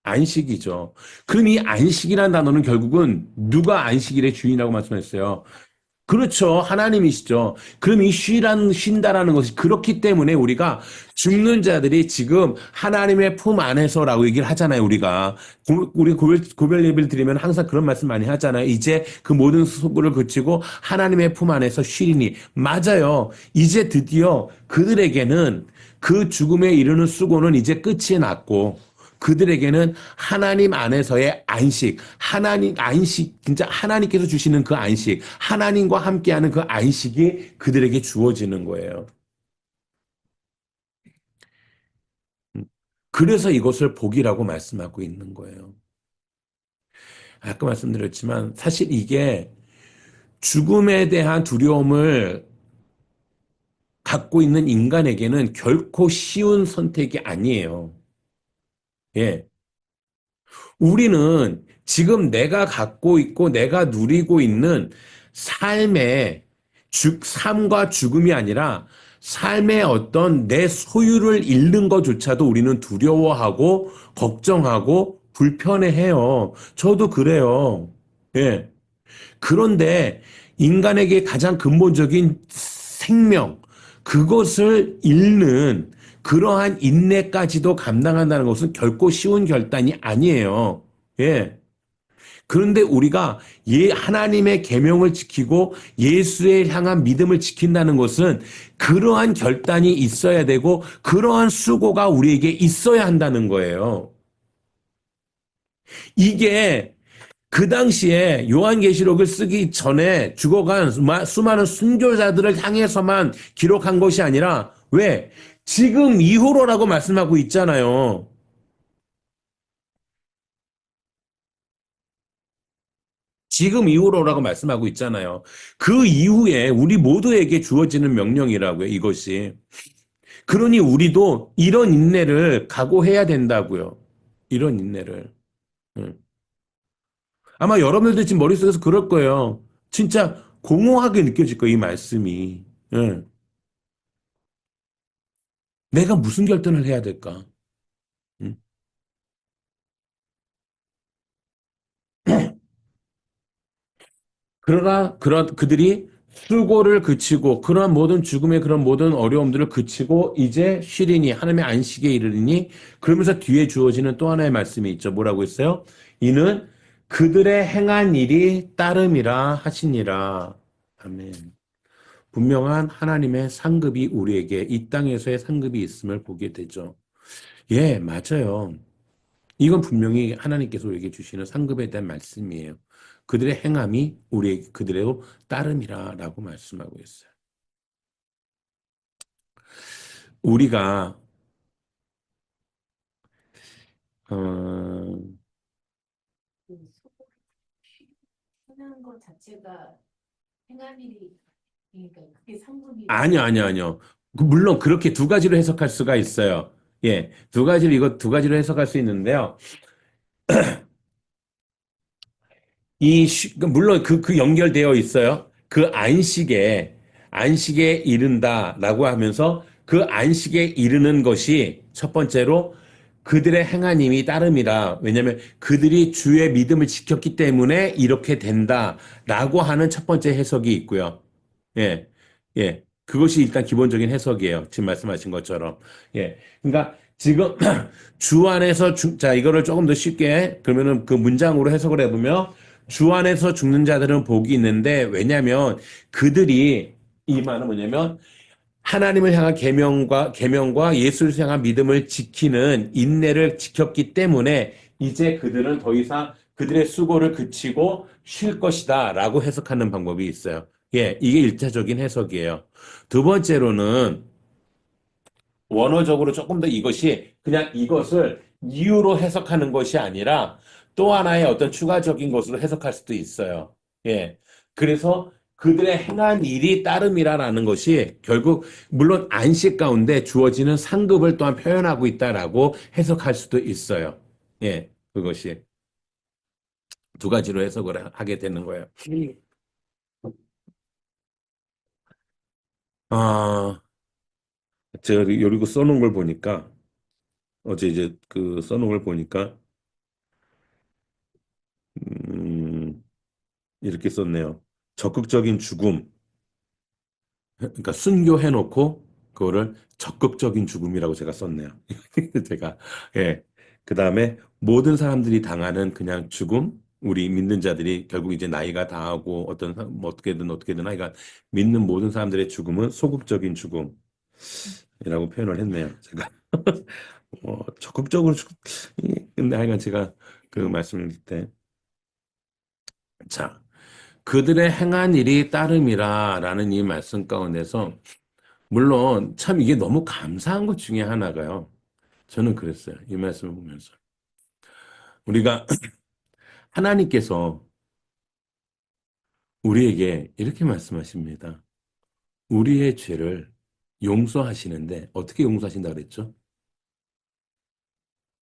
안식이죠. 그럼 이 안식이라는 단어는 결국은 누가 안식일의 주인이라고 말씀했어요? 그렇죠. 하나님이시죠. 그럼 이 쉰다라는 것이 그렇기 때문에 우리가 죽는 자들이 지금 하나님의 품 안에서라고 얘기를 하잖아요, 우리가. 우리 고별 예배를 드리면 항상 그런 말씀 많이 하잖아요. 이제 그 모든 수고를 그치고 하나님의 품 안에서 쉬리니. 맞아요. 이제 드디어 그들에게는 그 죽음에 이르는 수고는 이제 끝이 났고, 그들에게는 하나님 안에서의 안식, 진짜 하나님께서 주시는 그 안식, 하나님과 함께하는 그 안식이 그들에게 주어지는 거예요. 그래서 이것을 복이라고 말씀하고 있는 거예요. 아까 말씀드렸지만 사실 이게 죽음에 대한 두려움을 갖고 있는 인간에게는 결코 쉬운 선택이 아니에요. 예. 우리는 지금 내가 갖고 있고 내가 누리고 있는 삶의 삶과 죽음이 아니라 삶의 어떤 내 소유를 잃는 것조차도 우리는 두려워하고 걱정하고 불편해해요. 저도 그래요. 예. 그런데 인간에게 가장 근본적인 생명, 그것을 잃는 그러한 인내까지도 감당한다는 것은 결코 쉬운 결단이 아니에요. 예. 그런데 우리가 하나님의 계명을 지키고 예수에 향한 믿음을 지킨다는 것은 그러한 결단이 있어야 되고 그러한 수고가 우리에게 있어야 한다는 거예요. 이게 그 당시에 요한계시록을 쓰기 전에 죽어간 수많은 순교자들을 향해서만 기록한 것이 아니라 왜? 지금 이후로라고 말씀하고 있잖아요. 지금 이후로라고 말씀하고 있잖아요. 그 이후에 우리 모두에게 주어지는 명령이라고요, 이것이. 그러니 우리도 이런 인내를 각오해야 된다고요. 이런 인내를. 응. 아마 여러분들도 지금 머릿속에서 그럴 거예요. 진짜 공허하게 느껴질 거예요, 이 말씀이. 응. 내가 무슨 결단을 해야 될까? 응. 그러나 그들이 수고를 그치고 그러한 모든 죽음의 그런 모든 어려움들을 그치고 이제 쉬리니 하나님의 안식에 이르리니 그러면서 뒤에 주어지는 또 하나의 말씀이 있죠. 뭐라고 했어요? 이는 그들의 행한 일이 따름이라 하시니라. 아멘. 분명한 하나님의 상급이 우리에게 이 땅에서의 상급이 있음을 보게 되죠. 예, 맞아요. 이건 분명히 하나님께서 우리에게 주시는 상급에 대한 말씀이에요. 그들의 행함이 우리 그들의 따름이라라고 말씀하고 있어요. 우리가 어, 흔한 것 자체가 행한 일이 그러니까 그게 상급이라는 아니요, 아니요, 아니요. 물론 그렇게 두 가지로 해석할 수가 있어요. 예, 이거 두 가지로 해석할 수 있는데요. 물론 그 연결되어 있어요. 그 안식에 이른다라고 하면서 그 안식에 이르는 것이 첫 번째로 그들의 행하님이 따름이라. 왜냐하면 그들이 주의 믿음을 지켰기 때문에 이렇게 된다라고 하는 첫 번째 해석이 있고요. 예, 예. 그것이 일단 기본적인 해석이에요. 지금 말씀하신 것처럼. 예. 그러니까 지금 주 안에서 자, 이거를 조금 더 쉽게 그러면은 그 문장으로 해석을 해보면 주 안에서 죽는 자들은 복이 있는데 왜냐하면 그들이 이 말은 뭐냐면 하나님을 향한 계명과 예수를 향한 믿음을 지키는 인내를 지켰기 때문에 이제 그들은 더 이상 그들의 수고를 그치고 쉴 것이다라고 해석하는 방법이 있어요. 예, 이게 일차적인 해석이에요. 두 번째로는 원어적으로 조금 더 이것이 그냥 이것을 이유로 해석하는 것이 아니라 또 하나의 어떤 추가적인 것으로 해석할 수도 있어요. 예. 그래서 그들의 행한 일이 따름이라는 것이 결국 물론 안식 가운데 주어지는 상급을 또한 표현하고 있다라고 해석할 수도 있어요. 예. 그것이 두 가지로 해석을 하게 되는 거예요. 아, 제가 여기 써놓은 걸 보니까 어제 이제 그 써놓은 걸 보니까, 음, 이렇게 썼네요. 적극적인 죽음. 그러니까 순교해놓고 그거를 적극적인 죽음이라고 제가 썼네요. 제가 예. 그다음에 모든 사람들이 당하는 그냥 죽음, 우리 믿는 자들이 결국 이제 나이가 다하고 뭐 어떻게든 하여간 믿는 모든 사람들의 죽음은 소극적인 죽음이라고 표현을 했네요. 제가 적극적으로 근데 하여간 제가 그 말씀을 드릴 때 자, 그들의 행한 일이 따름이라라는 이 말씀 가운데서 물론 참 이게 너무 감사한 것 중에 하나가요. 저는 그랬어요. 이 말씀을 보면서. 우리가 하나님께서 우리에게 이렇게 말씀하십니다. 우리의 죄를 용서하시는데 어떻게 용서하신다 그랬죠?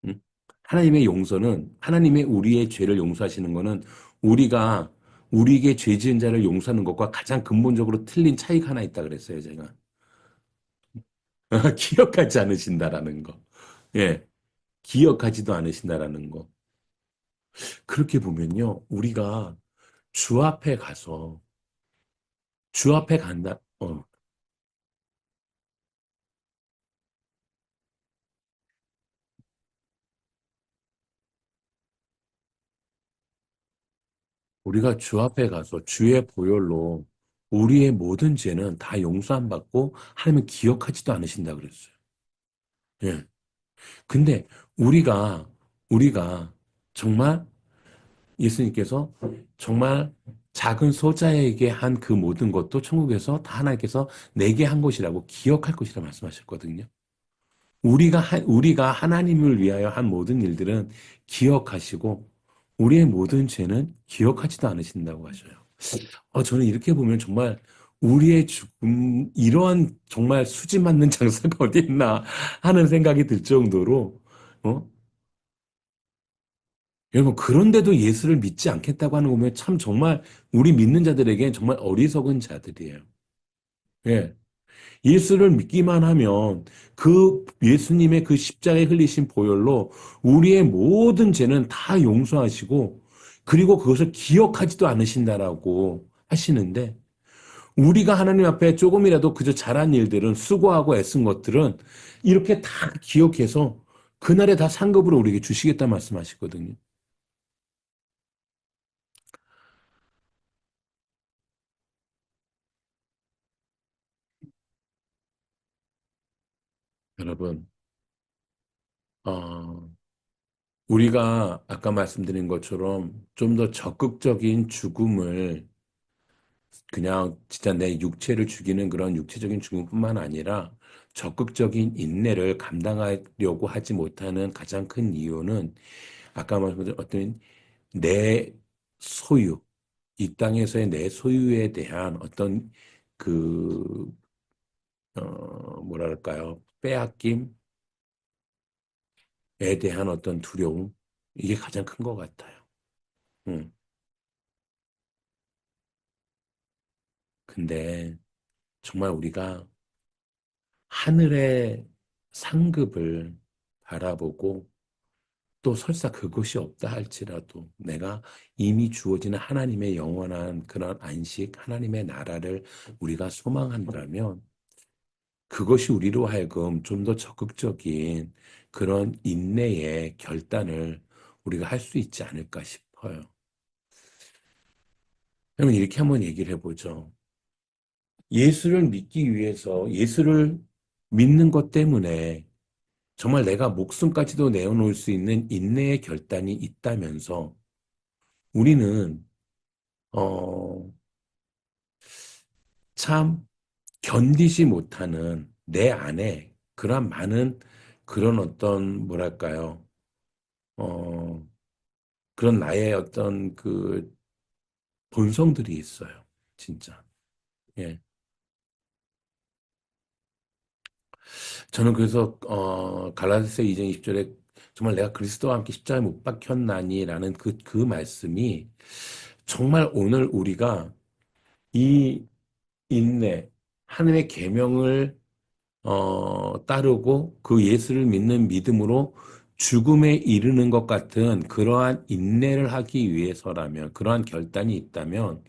응? 하나님의 용서는 하나님의 우리의 죄를 용서하시는 것은 우리가 우리에게 죄 지은 자를 용서하는 것과 가장 근본적으로 틀린 차이가 하나 있다 그랬어요, 제가. 기억하지 않으신다라는 거. 예. 기억하지도 않으신다라는 거. 그렇게 보면요. 우리가 주 앞에 가서 주 앞에 간다. 우리가 주 앞에 가서 주의 보혈로 우리의 모든 죄는 다 용서 안 받고 하나님은 기억하지도 않으신다 그랬어요. 예. 근데 우리가 정말 예수님께서 정말 작은 소자에게 한 그 모든 것도 천국에서 다 하나님께서 내게 한 것이라고 기억할 것이라 말씀하셨거든요. 우리가 하나님을 위하여 한 모든 일들은 기억하시고 우리의 모든 죄는 기억하지도 않으신다고 하셔요. 저는 이렇게 보면 정말 우리의 죽음, 이러한 정말 수지 맞는 장사가 어디 있나 하는 생각이 들 정도로, 어? 여러분, 그런데도 예수를 믿지 않겠다고 하는 거 보면 참 정말 우리 믿는 자들에겐 정말 어리석은 자들이에요. 예. 예수를 믿기만 하면 그 예수님의 그 십자가에 흘리신 보혈로 우리의 모든 죄는 다 용서하시고 그리고 그것을 기억하지도 않으신다라고 하시는데 우리가 하나님 앞에 조금이라도 그저 잘한 일들은 수고하고 애쓴 것들은 이렇게 다 기억해서 그날에 다 상급으로 우리에게 주시겠다 말씀하시거든요. 여러분, 어, 우리가 아까 말씀드린 것처럼 좀 더 적극적인 죽음을 그냥 진짜 내 육체를 죽이는 그런 육체적인 죽음뿐만 아니라 적극적인 인내를 감당하려고 하지 못하는 가장 큰 이유는 아까 말씀드린 어떤 내 소유, 이 땅에서의 내 소유에 대한 어떤 그, 뭐랄까요, 빼앗김에 대한 어떤 두려움, 이게 가장 큰 것 같아요. 음. 근데 정말 우리가 하늘의 상급을 바라보고 또 설사 그것이 없다 할지라도 내가 이미 주어지는 하나님의 영원한 그런 안식, 하나님의 나라를 우리가 소망한다면 그것이 우리로 하여금 좀 더 적극적인 그런 인내의 결단을 우리가 할 수 있지 않을까 싶어요. 그러면 이렇게 한번 얘기를 해보죠. 예수를 믿기 위해서 예수를 믿는 것 때문에 정말 내가 목숨까지도 내어놓을 수 있는 인내의 결단이 있다면서 우리는 어, 참 견디지 못하는 내 안에 그런 많은 그런 어떤 뭐랄까요? 어, 그런 나의 어떤 그 본성들이 있어요. 진짜. 예. 저는 그래서 갈라디아서 2장 20절에 정말 내가 그리스도와 함께 십자가에 못 박혔나니라는 그 말씀이 정말 오늘 우리가 이 인내, 하늘의 계명을 따르고 그 예수를 믿는 믿음으로 죽음에 이르는 것 같은 그러한 인내를 하기 위해서라면, 그러한 결단이 있다면,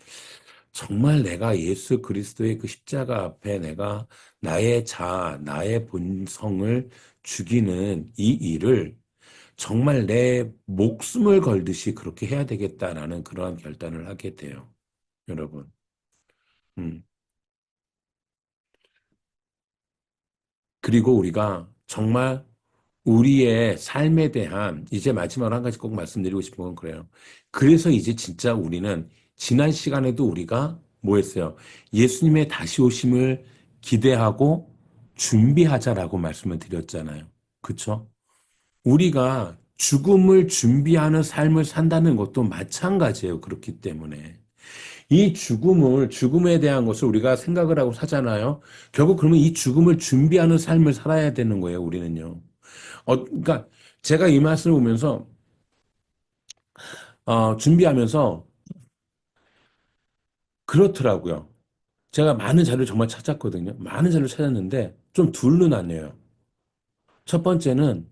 정말 내가 예수 그리스도의 그 십자가 앞에 내가 나의 자아, 나의 본성을 죽이는 이 일을 정말 내 목숨을 걸듯이 그렇게 해야 되겠다라는 그러한 결단을 하게 돼요. 여러분. 음. 그리고 우리가 정말 우리의 삶에 대한 이제 마지막으로 한 가지 꼭 말씀드리고 싶은 건 그래요. 그래서 이제 진짜 우리는 지난 시간에도 우리가 뭐 했어요? 예수님의 다시 오심을 기대하고 준비하자라고 말씀을 드렸잖아요. 그쵸? 우리가 죽음을 준비하는 삶을 산다는 것도 마찬가지예요. 그렇기 때문에. 이 죽음에 대한 것을 우리가 생각을 하고 사잖아요. 결국 그러면 이 죽음을 준비하는 삶을 살아야 되는 거예요. 우리는요. 그러니까 제가 이 말씀을 보면서 준비하면서 그렇더라고요. 제가 많은 자료를 정말 찾았거든요. 많은 자료를 찾았는데 좀 둘로 나뉘어요. 첫 번째는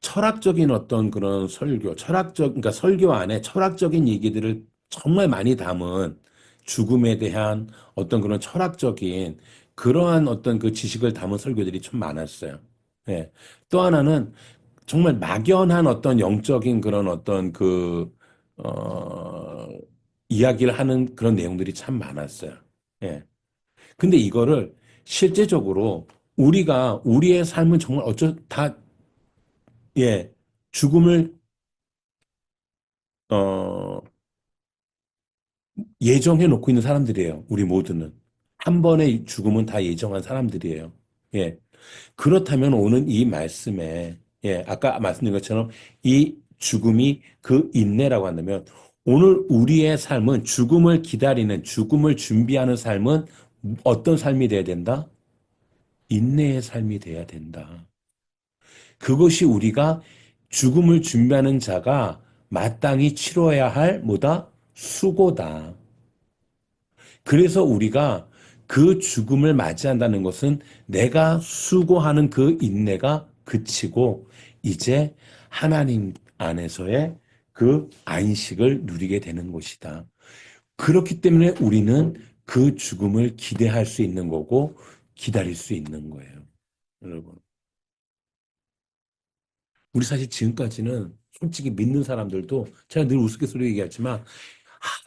철학적인 어떤 그런 그러니까 설교 안에 철학적인 얘기들을 정말 많이 담은 죽음에 대한 어떤 그런 철학적인 그러한 어떤 그 지식을 담은 설교들이 좀 많았어요. 예. 또 하나는 정말 막연한 어떤 영적인 그런 어떤 어, 이야기를 하는 그런 내용들이 참 많았어요. 예. 근데 이거를 실제적으로 우리가 우리의 삶은 정말 예, 죽음을, 어, 예정해 놓고 있는 사람들이에요. 우리 모두는. 한 번의 죽음은 다 예정한 사람들이에요. 예. 그렇다면 오늘 이 말씀에, 예, 아까 말씀드린 것처럼 이 죽음이 그 인내라고 한다면 오늘 우리의 삶은 죽음을 기다리는, 죽음을 준비하는 삶은 어떤 삶이 돼야 된다? 인내의 삶이 돼야 된다. 그것이 우리가 죽음을 준비하는 자가 마땅히 치러야 할 뭐다? 수고다. 그래서 우리가 그 죽음을 맞이한다는 것은 내가 수고하는 그 인내가 그치고 이제 하나님 안에서의 그 안식을 누리게 되는 것이다. 그렇기 때문에 우리는 그 죽음을 기대할 수 있는 거고 기다릴 수 있는 거예요. 여러분. 우리 사실 지금까지는 솔직히 믿는 사람들도 제가 늘 우스갯소리 얘기하지만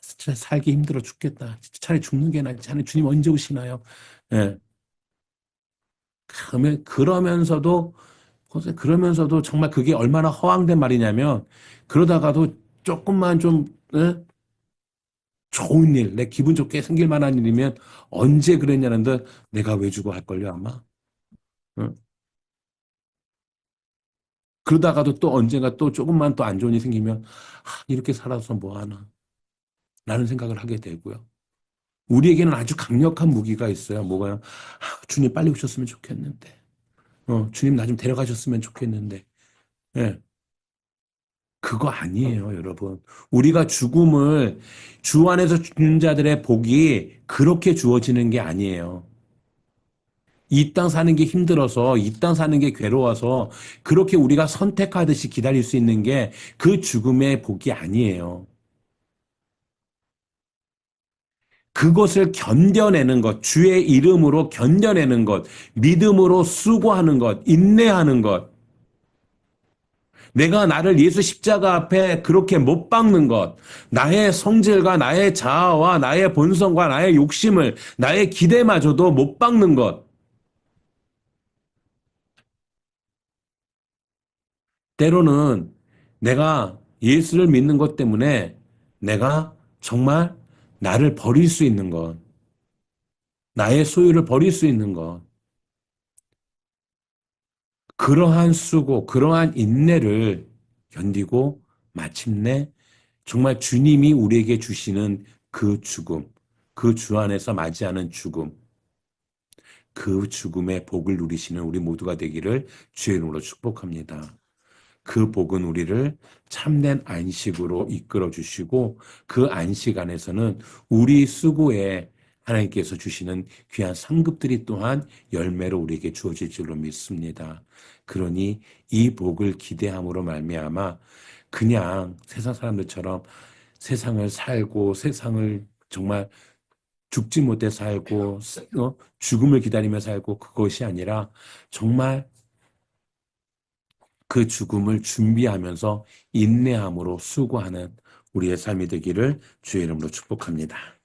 진짜 살기 힘들어 죽겠다. 차라리 죽는 게 낫지. 차라리 주님 언제 오시나요? 예. 그러면서도 정말 그게 얼마나 허황된 말이냐면 그러다가도 조금만 좀 예? 좋은 일, 내 기분 좋게 생길 만한 일이면 언제 그랬냐는데 내가 왜 주고 할걸요 아마. 응? 그러다가도 또 언젠가 또 조금만 또 안 좋은 일이 생기면 이렇게 살아서 뭐 하나 라는 생각을 하게 되고요. 우리에게는 아주 강력한 무기가 있어요. 뭐가요? 주님 빨리 오셨으면 좋겠는데. 주님 나 좀 데려가셨으면 좋겠는데. 예. 그거 아니에요, 여러분. 우리가 죽음을 주 안에서 죽는 자들의 복이 그렇게 주어지는 게 아니에요. 이 땅 사는 게 힘들어서, 이 땅 사는 게 괴로워서, 그렇게 우리가 선택하듯이 기다릴 수 있는 게 그 죽음의 복이 아니에요. 그것을 견뎌내는 것, 주의 이름으로 견뎌내는 것, 믿음으로 수고하는 것, 인내하는 것, 내가 나를 예수 십자가 앞에 그렇게 못 박는 것, 나의 성질과 나의 자아와 나의 본성과 나의 욕심을, 나의 기대마저도 못 박는 것, 때로는 내가 예수를 믿는 것 때문에 내가 정말 나를 버릴 수 있는 것, 나의 소유를 버릴 수 있는 것, 그러한 수고, 그러한 인내를 견디고 마침내 정말 주님이 우리에게 주시는 그 죽음, 그 주 안에서 맞이하는 죽음, 그 죽음의 복을 누리시는 우리 모두가 되기를 주의 이름으로 축복합니다. 그 복은 우리를 참된 안식으로 이끌어 주시고 그 안식 안에서는 우리 수고에 하나님께서 주시는 귀한 상급들이 또한 열매로 우리에게 주어질 줄로 믿습니다. 그러니 이 복을 기대함으로 말미암아 그냥 세상 사람들처럼 세상을 살고 세상을 정말 죽지 못해 살고 죽음을 기다리며 살고 그것이 아니라 정말 그 죽음을 준비하면서 인내함으로 수고하는 우리의 삶이 되기를 주의 이름으로 축복합니다.